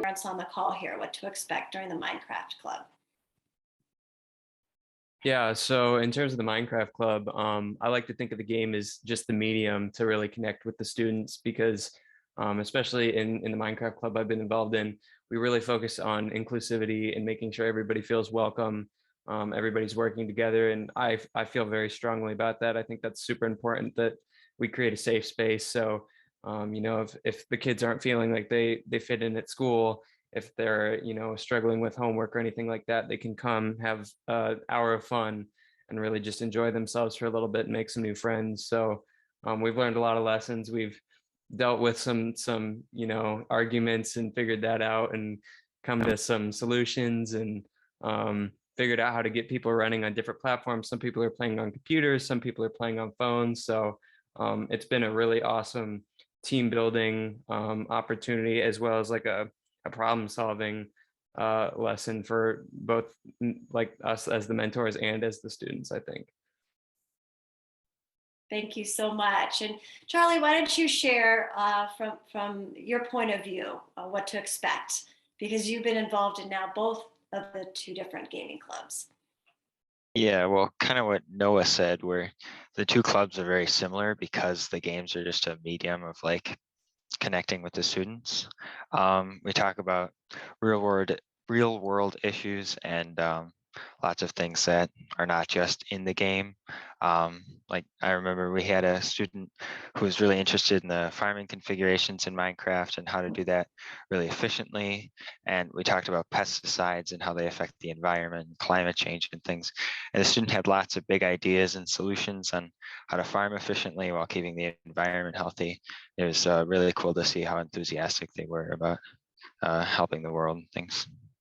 parents on the call here what to expect during the Minecraft Club. Yeah, so in terms of the Minecraft Club, I like to think of the game as just the medium to really connect with the students because especially in the Minecraft Club I've been involved in, we really focus on inclusivity and making sure everybody feels welcome. Everybody's working together, and I feel very strongly about that. I think that's super important that we create a safe space. So, if the kids aren't feeling like they fit in at school, if they're struggling with homework or anything like that, they can come have an hour of fun and really just enjoy themselves for a little bit and make some new friends. So we've learned a lot of lessons. We've dealt with some arguments and figured that out and come to some solutions and figured out how to get people running on different platforms. Some people are playing on computers, some people are playing on phones. So it's been a really awesome team building opportunity, as well as like a problem solving lesson for both like us as the mentors and as the students, I think. Thank you so much. And Charlie, why don't you share from your point of view what to expect, because you've been involved in now both of the two different gaming clubs. Yeah, well, kind of what Noah said, where the two clubs are very similar because the games are just a medium of like connecting with the students. We talk about real world issues and lots of things that are not just in the game. Like I remember we had a student who was really interested in the farming configurations in Minecraft and how to do that really efficiently. And we talked about pesticides and how they affect the environment, climate change and things. And the student had lots of big ideas and solutions on how to farm efficiently while keeping the environment healthy. It was really cool to see how enthusiastic they were about helping the world and things.